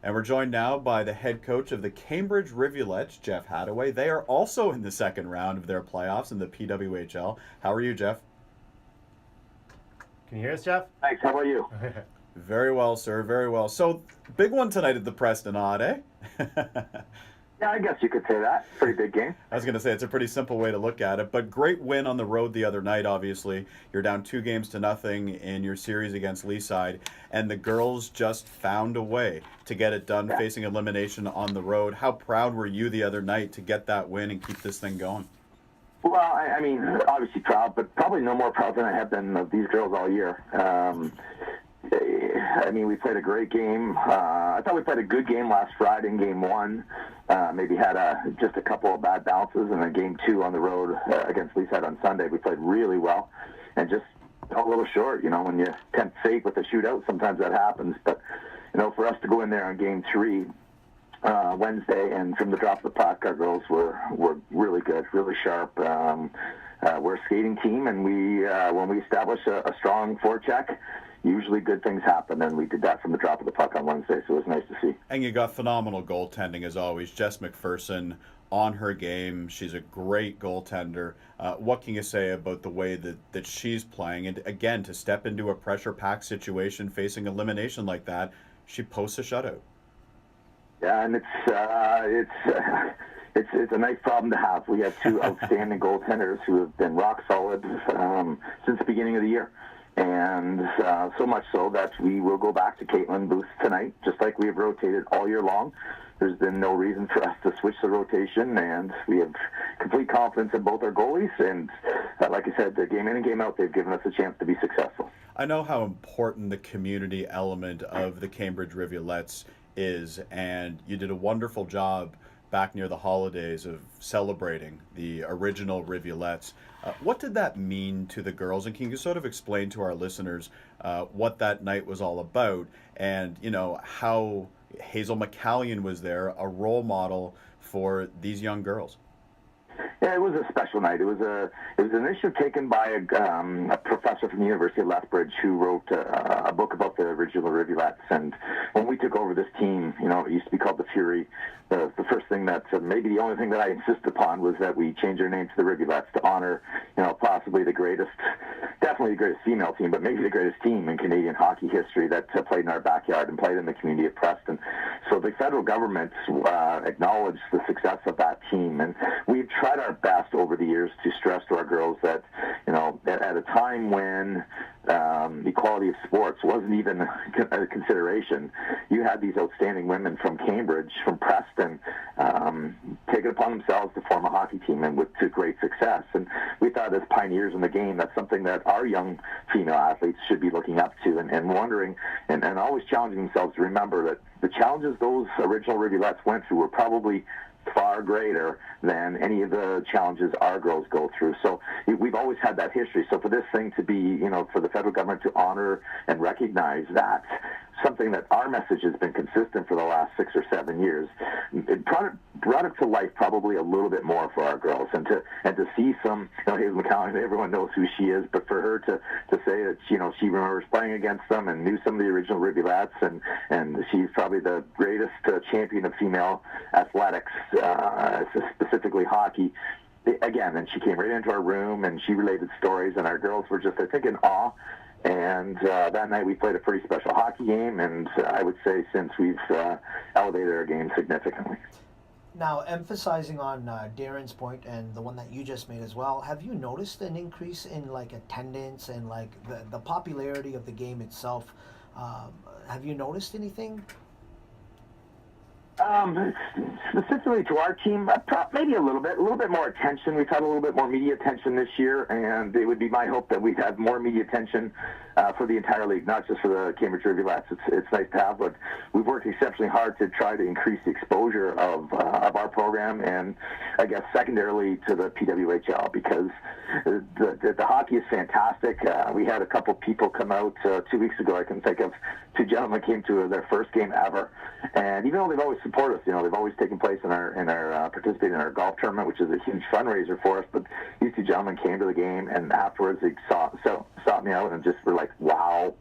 And we're joined now by the head coach of the Cambridge Rivulettes, Geoff Haddaway. They are also in the second round of their playoffs in the PWHL. How are you, Geoff? Can you hear us, Geoff? Thanks. How about you? Very well, sir. Very well. So, big one tonight at the Preston Odd, eh? Yeah, I guess you could say that. Pretty big game. I was going to say it's a pretty simple way to look at it, but great win on the road the other night, obviously. You're down 2-0 in your series against Leaside, and the girls just found a way to get it done, facing elimination on the road. How proud were you the other night to get that win and keep this thing going? Well, I mean, obviously proud, but probably no more proud than I have been of these girls all year. I mean, we played a great game. I thought we played a good game last Friday in Game 1. Maybe had just a couple of bad bounces, and then Game 2 on the road against Leaside on Sunday, we played really well, and just a little short. You know, when you tempt fate with a shootout, sometimes that happens. But you know, for us to go in there on Game 3 Wednesday, and from the drop of the puck, our girls were really good, really sharp. We're a skating team, and we when we establish a strong forecheck, usually good things happen, and we did that from the drop of the puck on Wednesday, so it was nice to see. And you got phenomenal goaltending as always. Jess McPherson on her game. She's a great goaltender. What can you say about the way that she's playing? And again, to step into a pressure-packed situation facing elimination like that, she posts a shutout. Yeah, and it's a nice problem to have. We have two outstanding goaltenders who have been rock solid since the beginning of the year. And so much so that we will go back to Caitlin Booth tonight, just like we have rotated all year long. There's been no reason for us to switch the rotation, and we have complete confidence in both our goalies. And like I said, the game in and game out, they've given us a chance to be successful. I know how important the community element of the Cambridge Rivulettes is, and you did a wonderful job back near the holidays of celebrating the original Rivulettes. What did that mean to the girls, and can you sort of explain to our listeners what that night was all about, and you know how Hazel McCallion was there, a role model for these young girls? Yeah, it was a special night. It was an initiative taken by a professor from the University of Lethbridge who wrote a book about the original Rivulettes. And when we took over this team, you know, it used to be called the Fury. The first thing that, maybe the only thing that I insisted upon was that we change our name to the Rivulettes to honor, you know, possibly the greatest, definitely the greatest female team, but maybe the greatest team in Canadian hockey history that played in our backyard and played in the community of Preston. So the federal government acknowledged the success of that team, and we've tried our best over the years to stress to our girls that, you know, at a time when equality of sports wasn't even a consideration, you had these outstanding women from Cambridge, from Preston, take it upon themselves to form a hockey team, and to great success. And we thought, as pioneers in the game, that's something that our young female athletes should be looking up to, and wondering and always challenging themselves to remember that the challenges those original Rivulettes went through were probably far greater than any of the challenges our girls go through. So we've always had that history. So for this thing to be, you know, for the federal government to honor and recognize that, something that our message has been consistent for the last 6 or 7 years, it brought it to life probably a little bit more for our girls, and to see some, you know, Hazel McCallion, everyone knows who she is, but for her to say that, you know, she remembers playing against them and knew some of the original Rivulettes, and she's probably the greatest champion of female athletics, specifically hockey. Again, and she came right into our room and she related stories, and our girls were just, I think, in awe. And that night we played a pretty special hockey game, and I would say since we've elevated our game significantly. Now, emphasizing on Darren's point and the one that you just made as well, have you noticed an increase in like attendance and like the popularity of the game itself? Have you noticed anything? Specifically to our team, maybe a little bit more attention. We've had a little bit more media attention this year, and it would be my hope that we'd have more media attention for the entire league, not just for the Cambridge Rivulettes. It's nice to have, but we've worked exceptionally hard to try to increase the exposure of our program, and I guess secondarily to the PWHL, because the hockey is fantastic. We had a couple people come out 2 weeks ago. I can think of two gentlemen came to their first game ever, and even though they've always supported us, you know, they've always taken place in our participating in our golf tournament, which is a huge fundraiser for us. But these two gentlemen came to the game, and afterwards they sought me out and just were like, "Wow,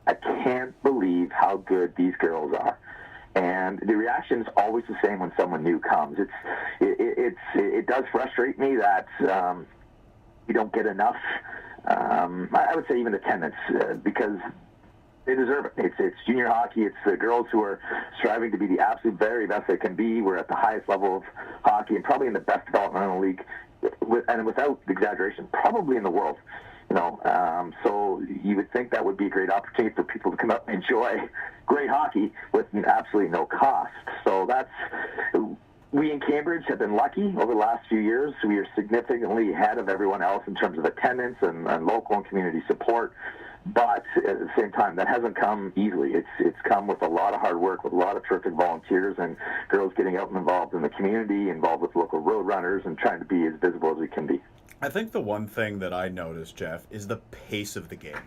I can't believe how good these girls are." And and the reaction is always the same when someone new comes. It does frustrate me that you don't get enough. I would say even attendance, because they deserve it. It's junior hockey. It's the girls who are striving to be the absolute very best they can be. We're at the highest level of hockey and probably in the best developmental league, and without exaggeration, probably in the world. So you would think that would be a great opportunity for people to come out and enjoy great hockey with absolutely no cost. So we in Cambridge have been lucky over the last few years. We are significantly ahead of everyone else in terms of attendance and local and community support. But at the same time, that hasn't come easily. It's come with a lot of hard work, with a lot of terrific volunteers and girls getting out and involved in the community, involved with local road runners, and trying to be as visible as we can be. I think the one thing that I noticed, Geoff, is the pace of the game.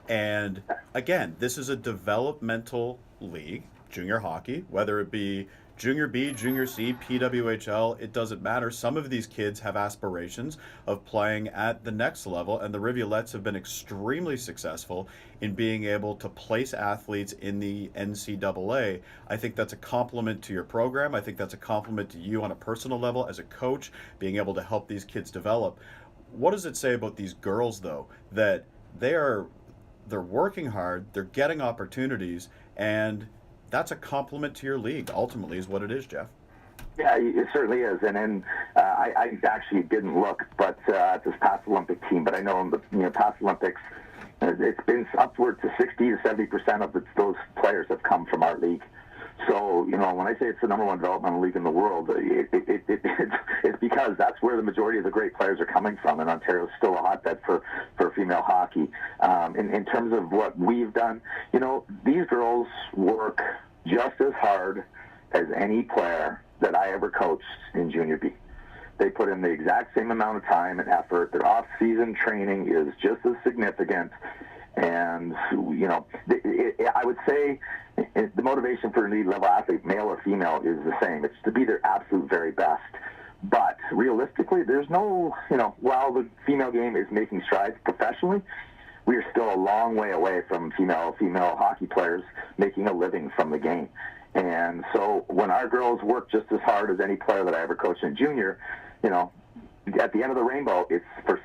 And again, this is a developmental league, junior hockey, whether it be junior B, junior C, PWHL, it doesn't matter. Some of these kids have aspirations of playing at the next level, and the Rivulettes have been extremely successful in being able to place athletes in the NCAA. I think that's a compliment to your program. I think that's a compliment to you on a personal level as a coach, being able to help these kids develop. What does it say about these girls, though, that they're working hard, they're getting opportunities, and that's a compliment to your league, ultimately, is what it is, Geoff. Yeah, it certainly is. And then I actually didn't look, but at this past Olympic team, but I know in the past Olympics, it's been upward to 60 to 70% of those players have come from our league. So, when I say it's the number one developmental league in the world, it's because that's where the majority of the great players are coming from, and Ontario is still a hotbed for female hockey. In terms of what we've done, these girls work just as hard as any player that I ever coached in Junior B. They put in the exact same amount of time and effort. Their off-season training is just as significant. And, I would say the motivation for an elite-level athlete, male or female, is the same. It's to be their absolute very best. But realistically, there's no, while the female game is making strides professionally, we are still a long way away from female hockey players making a living from the game. And so when our girls work just as hard as any player that I ever coached in junior, at the end of the rainbow, it's for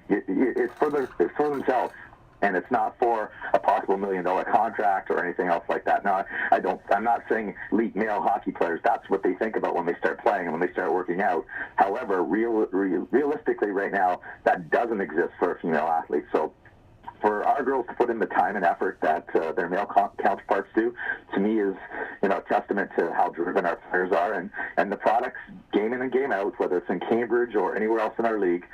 it's for themselves. And it's not for a possible $1 million contract or anything else like that. Now, I'm not saying elite male hockey players, that's what they think about when they start playing and when they start working out. However, realistically right now, that doesn't exist for a female athlete. So for our girls to put in the time and effort that their male counterparts do, to me is a testament to how driven our players are, and the products game in and game out, whether it's in Cambridge or anywhere else in our league,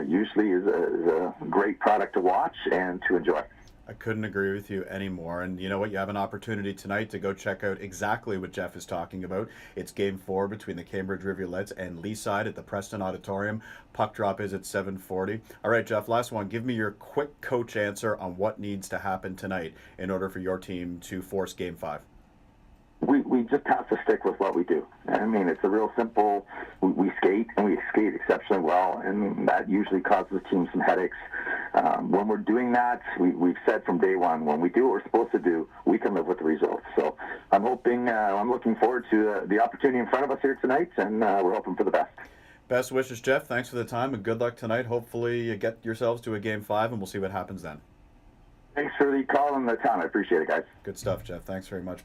usually is a great product to watch and to enjoy. I couldn't agree with you anymore. And you know what? You have an opportunity tonight to go check out exactly what Geoff is talking about. It's Game 4 between the Cambridge Rivulettes and Leaside at the Preston Auditorium. Puck drop is at 7:40. All right, Geoff, last one. Give me your quick coach answer on what needs to happen tonight in order for your team to force Game 5. We just have to stick with what we do. I mean, it's a real simple, we skate, and we skate exceptionally well, and that usually causes teams some headaches. When we're doing that, we've said from day one, when we do what we're supposed to do, we can live with the results. So I'm looking forward to the opportunity in front of us here tonight, and we're hoping for the best. Best wishes, Geoff. Thanks for the time, and good luck tonight. Hopefully you get yourselves to a Game 5, and we'll see what happens then. Thanks for the call and the time. I appreciate it, guys. Good stuff, Geoff. Thanks very much.